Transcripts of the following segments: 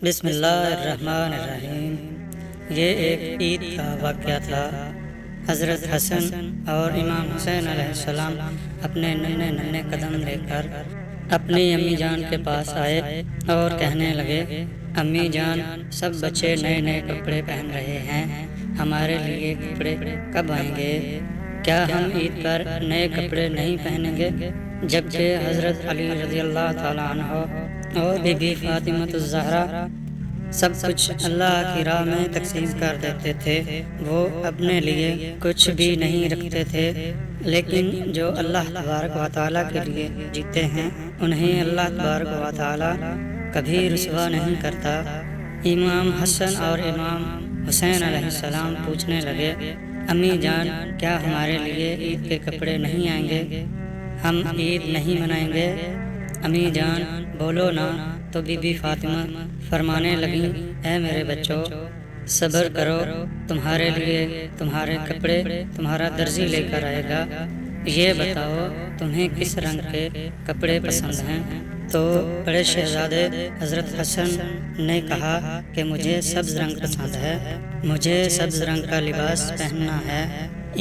بسم اللہ الرحمن الرحیم۔ یہ ایک عید کا واقعہ تھا۔ حضرت حسن اور امام حسین علیہ السلام اپنے ننھے ننھے قدم لے کر اپنی امی جان کے پاس آئے اور کہنے لگے، امی جان، سب بچے نئے نئے کپڑے پہن رہے ہیں، ہمارے لیے کپڑے کب آئیں گے؟ کیا ہم عید پر نئے کپڑے نہیں پہنیں گے؟ جبکہ حضرت علی رضی اللہ تعالیٰ عنہ اور بی بی فاطمہ الزہرا سب کچھ اللہ کی راہ میں تقسیم کر دیتے تھے، وہ اپنے لیے کچھ بھی نہیں رکھتے تھے، لیکن جو اللہ تبارک و تعالیٰ کے لیے جیتے ہیں انہیں اللہ تبارک و تعالیٰ کبھی رسوا نہیں کرتا۔ امام حسن اور امام حسین علیہ السلام پوچھنے لگے، امی جان، کیا ہمارے لیے عید کے کپڑے نہیں آئیں گے؟ ہم عید نہیں منائیں گے؟ امی جان بولو نا۔ تو بی بی فاطمہ فرمانے لگیں، اے میرے بچوں، صبر کرو، تمہارے لیے تمہارے کپڑے تمہارا درزی لے کر آئے گا۔ یہ بتاؤ تمہیں کس رنگ کے کپڑے پسند ہیں؟ تو بڑے شہزادے حضرت حسن نے کہا کہ مجھے سبز رنگ پسند ہے، مجھے سبز رنگ کا لباس پہننا ہے۔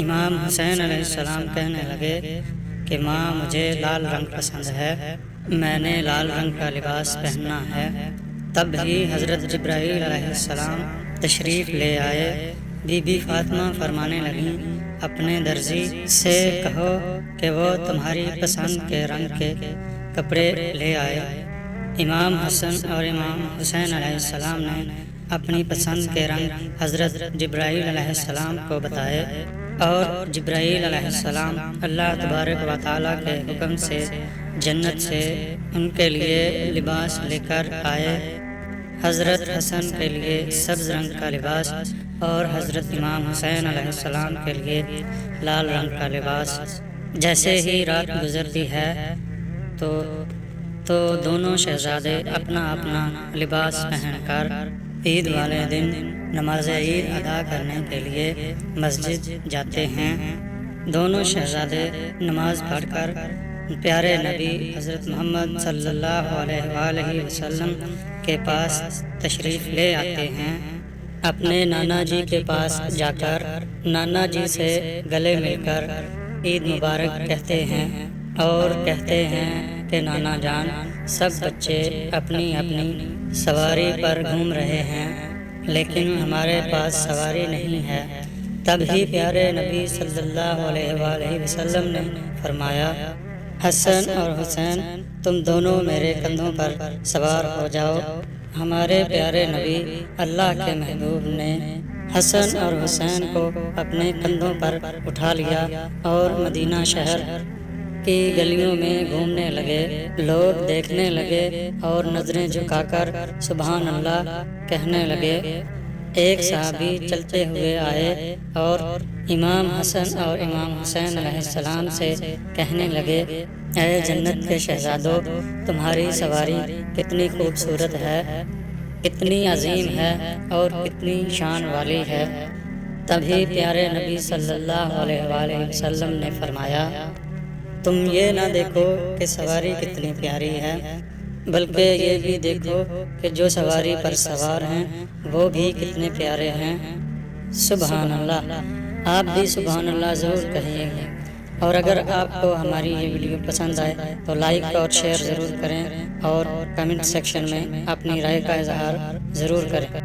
امام حسین علیہ السلام کہنے لگے کہ ماں، مجھے لال رنگ پسند ہے، میں نے لال رنگ کا لباس پہننا ہے۔ تب ہی حضرت جبرائیل علیہ السلام تشریف لے آئے۔ بی بی فاطمہ فرمانے لگیں، اپنے درزی سے کہو کہ وہ تمہاری پسند کے رنگ کے کپڑے لے آئے۔ امام حسن اور امام حسین علیہ السلام نے اپنی پسند کے رنگ حضرت جبرائیل علیہ السلام کو بتائے، اور جبرائیل علیہ السلام اللہ تبارک و تعالیٰ کے حکم سے جنت سے ان کے لیے لباس لے کر آئے۔ حضرت حسن کے لیے سبز رنگ کا لباس اور حضرت امام حسین علیہ السلام کے لیے لال رنگ کا لباس۔ جیسے ہی رات گزرتی ہے تو دونوں شہزادے اپنا اپنا لباس پہن کر عید والے دن نماز عید ادا کرنے کے لیے مسجد جاتے ہیں۔ دونوں شہزادے نماز پڑھ کر پیارے نبی حضرت محمد صلی اللہ علیہ وآلہ وسلم کے پاس تشریف لے آتے ہیں۔ اپنے نانا جی کے پاس جا کر نانا جی سے گلے مل کر عید مبارک کہتے ہیں، اور کہتے ہیں کہ نانا جان، سب بچے اپنی اپنی سواری پر گھوم رہے ہیں، لیکن ہمارے پاس سواری نہیں ہے۔ تب ہی پیارے نبی صلی اللہ علیہ وآلہ وسلم نے فرمایا، حسن اور حسین، تم دونوں میرے کندھوں پر سوار ہو جاؤ۔ ہمارے پیارے نبی اللہ کے محبوب نے حسن اور حسین کو اپنے کندھوں پر اٹھا لیا اور مدینہ شہر کی گلیوں میں گھومنے لگے۔ لوگ دیکھنے لگے اور نظریں جھکا کر سبحان اللہ کہنے لگے۔ ایک صحابی چلتے ہوئے آئے اور امام حسن اور امام حسین علیہ السلام سے کہنے لگے، اے جنت کے شہزادوں، تمہاری سواری کتنی خوبصورت ہے، کتنی عظیم ہے اور کتنی شان والی ہے۔ تبھی پیارے نبی صلی اللہ علیہ وآلہ وسلم نے فرمایا، تم یہ نہ دیکھو کہ سواری کتنی پیاری ہے، بلکہ یہ بھی دیکھو کہ جو سواری پر سوار ہیں وہ بھی کتنے پیارے ہیں۔ سبحان اللہ۔ آپ بھی سبحان اللہ ضرور کہیے گے، اور اگر آپ کو ہماری یہ ویڈیو پسند آئے تو لائک اور شیئر ضرور کریں، اور کمنٹ سیکشن میں اپنی رائے کا اظہار ضرور کریں۔